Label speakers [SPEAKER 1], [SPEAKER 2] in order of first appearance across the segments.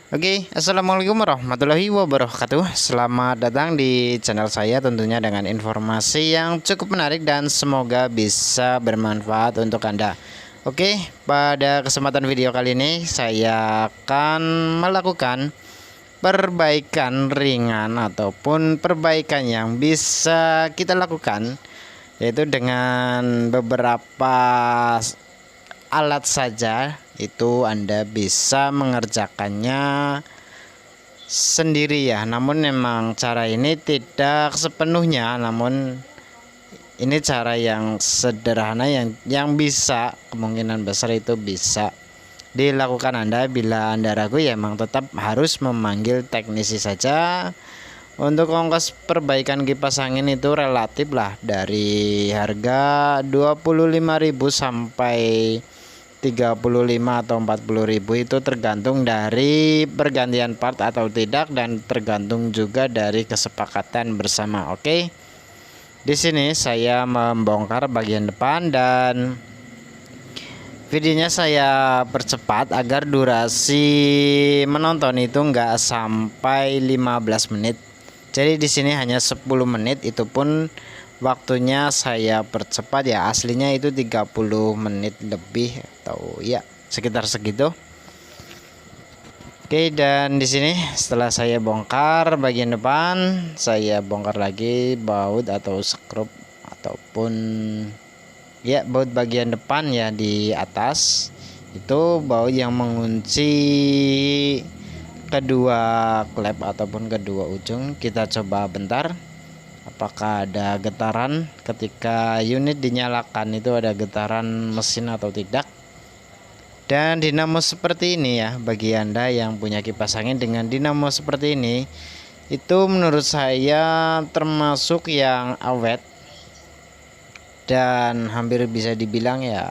[SPEAKER 1] Oke, assalamualaikum warahmatullahi wabarakatuh. Selamat datang di channel saya, tentunya dengan informasi yang cukup menarik dan semoga bisa bermanfaat untuk Anda. Oke, pada kesempatan video kali ini saya akan melakukan perbaikan ringan ataupun perbaikan yang bisa kita lakukan, yaitu dengan beberapa alat saja. Itu Anda bisa mengerjakannya sendiri ya, namun memang cara ini tidak sepenuhnya, namun ini cara yang sederhana yang bisa kemungkinan besar itu bisa dilakukan Anda. Bila Anda ragu ya memang tetap harus memanggil teknisi saja. Untuk ongkos perbaikan kipas angin itu relatif lah, dari harga 25.000 sampai 35 atau 40.000, itu tergantung dari pergantian part atau tidak dan tergantung juga dari kesepakatan bersama. Oke. Di sini saya membongkar bagian depan dan videonya saya percepat agar durasi menonton itu enggak sampai 15 menit. Jadi di sini hanya 10 menit, itu pun waktunya saya percepat ya, aslinya itu 30 menit lebih atau ya sekitar segitu. Oke, dan di sini setelah saya bongkar bagian depan, saya bongkar lagi baut atau skrup ataupun ya baut bagian depan ya di atas. Itu baut yang mengunci kedua klep ataupun kedua ujung. Kita coba bentar apakah ada getaran ketika unit dinyalakan, itu ada getaran mesin atau tidak. Dan dinamo seperti ini ya, bagi Anda yang punya kipas angin dengan dinamo seperti ini, itu menurut saya termasuk yang awet dan hampir bisa dibilang ya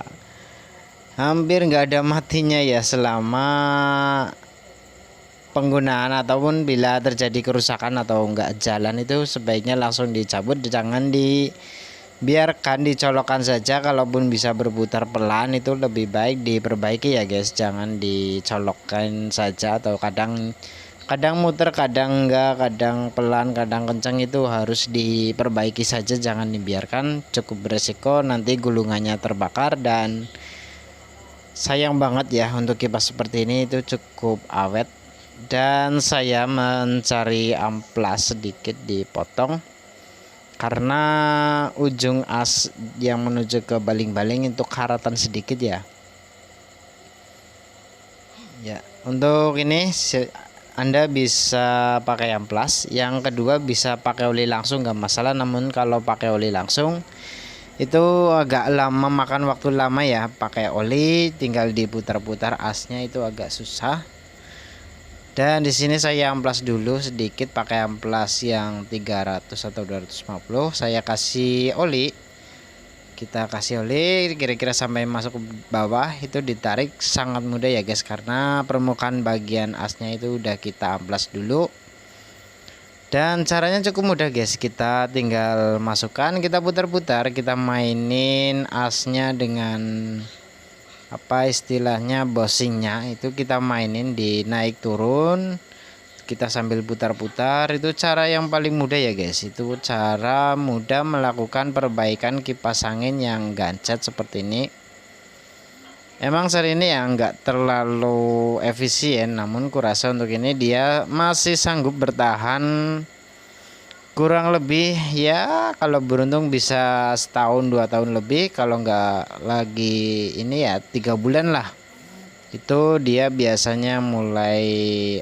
[SPEAKER 1] hampir nggak ada matinya ya selama penggunaan, ataupun bila terjadi kerusakan atau enggak jalan itu sebaiknya langsung dicabut, jangan dibiarkan dicolokkan saja. Kalaupun bisa berputar pelan itu lebih baik diperbaiki ya guys, jangan dicolokkan saja, atau kadang muter, kadang enggak, kadang pelan, kadang kencang, itu harus diperbaiki saja, jangan dibiarkan, cukup beresiko nanti gulungannya terbakar. Dan sayang banget ya, untuk kipas seperti ini itu cukup awet. Dan saya mencari amplas sedikit dipotong karena ujung as yang menuju ke baling-baling itu karatan sedikit ya. Ya, untuk ini Anda bisa pakai amplas. Yang kedua bisa pakai oli langsung, nggak masalah. Namun kalau pakai oli langsung itu agak lama, makan waktu lama ya. Pakai oli tinggal diputar-putar asnya itu agak susah. Dan di sini saya amplas dulu sedikit, pakai amplas yang 300 atau 250. Saya kasih oli. Kita kasih oli kira-kira sampai masuk ke bawah, itu ditarik sangat mudah ya guys, karena permukaan bagian asnya itu udah kita amplas dulu. Dan caranya cukup mudah guys, kita tinggal masukkan, kita putar-putar, kita mainin asnya dengan apa istilahnya bosingnya, itu kita mainin di naik turun, kita sambil putar-putar. Itu cara yang paling mudah ya guys, itu cara mudah melakukan perbaikan kipas angin yang gancet seperti ini. Emang seri ini ya nggak terlalu efisien, namun kurasa untuk ini dia masih sanggup bertahan kurang lebih ya, kalau beruntung bisa setahun 2 tahun lebih, kalau nggak lagi ini ya 3 bulan lah. Itu dia biasanya mulai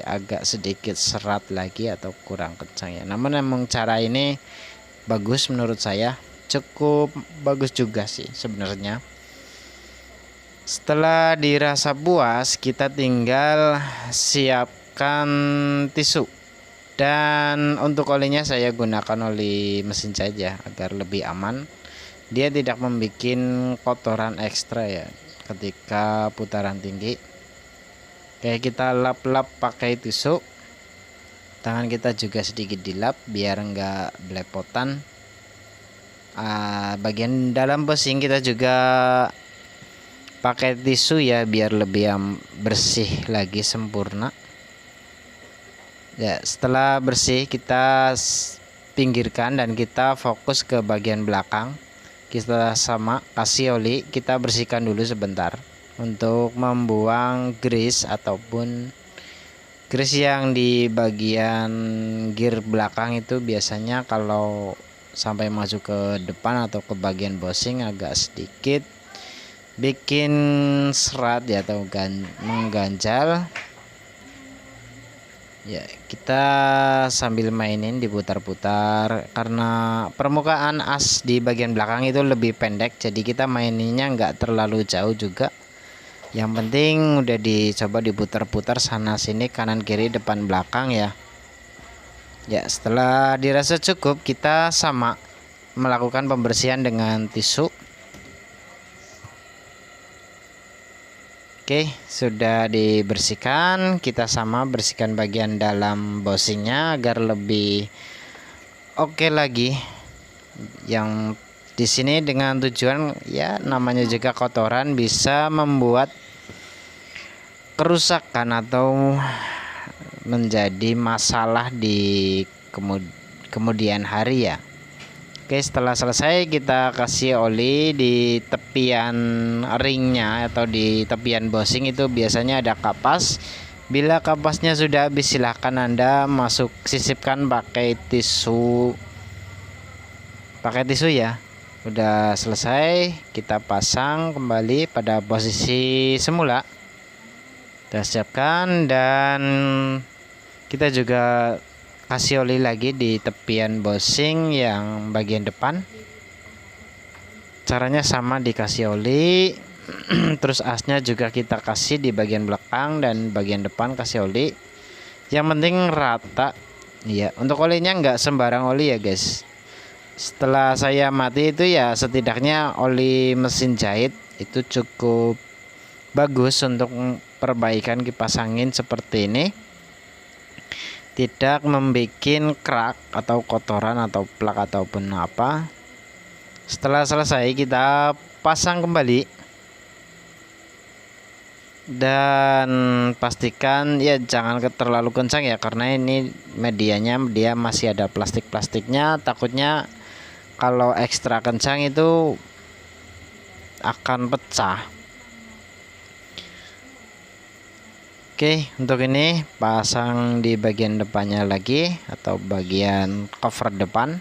[SPEAKER 1] agak sedikit serat lagi atau kurang kencang ya. Namun emang cara ini bagus menurut saya, cukup bagus juga sih sebenarnya. Setelah dirasa puas, kita tinggal siapkan tisu. Dan untuk olinya saya gunakan oli mesin jahit ya, agar lebih aman. Dia tidak membuat kotoran ekstra ya ketika putaran tinggi. Kayak kita lap-lap pakai tisu. Tangan kita juga sedikit dilap biar enggak belepotan. Bagian dalam bosing kita juga pakai tisu ya, biar lebih bersih lagi, sempurna. Ya, setelah bersih kita pinggirkan dan kita fokus ke bagian belakang. Kita sama kasih oli, kita bersihkan dulu sebentar untuk membuang grease ataupun grease yang di bagian gear belakang. Itu biasanya kalau sampai masuk ke depan atau ke bagian bosing agak sedikit bikin serat ya, atau mengganjal ya. Kita sambil mainin diputar-putar karena permukaan as di bagian belakang itu lebih pendek, jadi kita maininnya nggak terlalu jauh juga. Yang penting udah dicoba diputar-putar sana sini, kanan kiri depan belakang ya. Ya, setelah dirasa cukup kita sama melakukan pembersihan dengan tisu. Oke, sudah dibersihkan. Kita sama bersihkan bagian dalam bosingnya agar lebih oke lagi. Yang di sini dengan tujuan ya, namanya juga kotoran bisa membuat kerusakan atau menjadi masalah di kemudian hari ya. Oke, setelah selesai kita kasih oli di tepian ringnya atau di tepian bosing. Itu biasanya ada kapas. Bila kapasnya sudah habis, silahkan Anda sisipkan pakai tisu ya. Udah selesai, kita pasang kembali pada posisi semula. Kita siapkan dan kita juga kasih oli lagi di tepian bosing yang bagian depan. Caranya sama, dikasih oli terus asnya juga kita kasih di bagian belakang dan bagian depan kasih oli. Yang penting rata ya. Untuk olinya nggak sembarang oli ya guys. Setelah saya mati itu ya, setidaknya oli mesin jahit itu cukup bagus untuk perbaikan kipas angin seperti ini, tidak membuat crack atau kotoran atau plak ataupun apa. Setelah selesai kita pasang kembali dan pastikan ya jangan terlalu kencang ya, karena ini medianya dia masih ada plastiknya. Takutnya kalau ekstra kencang itu akan pecah. Oke, untuk ini pasang di bagian depannya lagi atau bagian cover depan,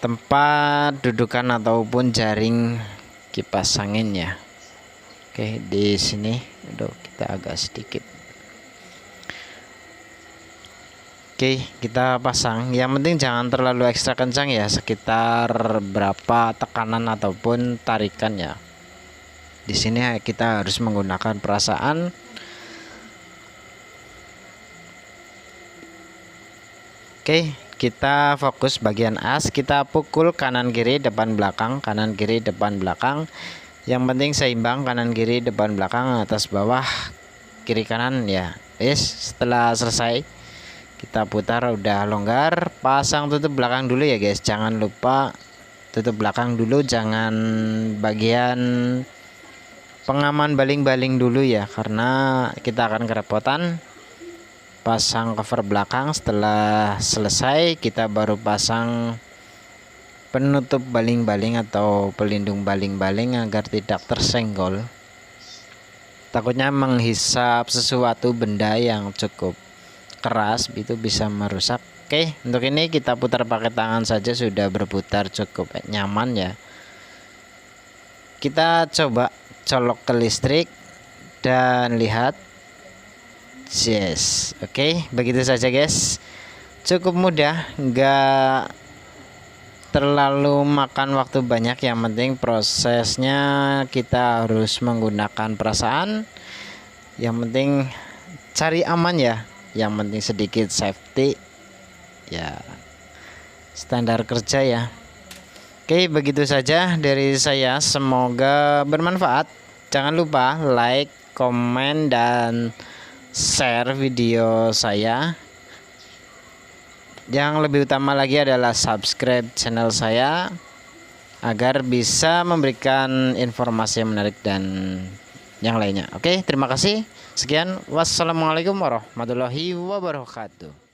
[SPEAKER 1] tempat dudukan ataupun jaring kipas anginnya. Oke, di sini aduh kita agak sedikit. Oke, kita pasang. Yang penting jangan terlalu ekstra kencang ya, sekitar berapa tekanan ataupun tarikan ya. Di sini kita harus menggunakan perasaan. Oke, kita fokus bagian as, kita pukul kanan kiri depan belakang, kanan kiri depan belakang. Yang penting seimbang, kanan kiri depan belakang, atas bawah, kiri kanan ya. Yes, setelah selesai kita putar udah longgar. Pasang tutup belakang dulu ya guys. Jangan lupa tutup belakang dulu, jangan bagian pengaman baling-baling dulu ya, karena kita akan kerepotan. Pasang cover belakang. Setelah selesai kita baru pasang penutup baling-baling atau pelindung baling-baling agar tidak tersenggol. Takutnya menghisap sesuatu benda yang cukup keras itu bisa merusak. Oke, untuk ini kita putar pakai tangan saja sudah berputar cukup nyaman ya. Kita coba colok ke listrik dan lihat. Yes, oke, begitu saja guys. Cukup mudah, nggak terlalu makan waktu banyak. Yang penting prosesnya kita harus menggunakan perasaan. Yang penting cari aman ya. Yang penting sedikit safety ya, standar kerja ya. Oke, begitu saja dari saya, semoga bermanfaat. Jangan lupa like, komen, dan share video saya. Yang lebih utama lagi adalah subscribe channel saya agar bisa memberikan informasi yang menarik dan yang lainnya. Oke, terima kasih. Sekian, wassalamualaikum warahmatullahi wabarakatuh.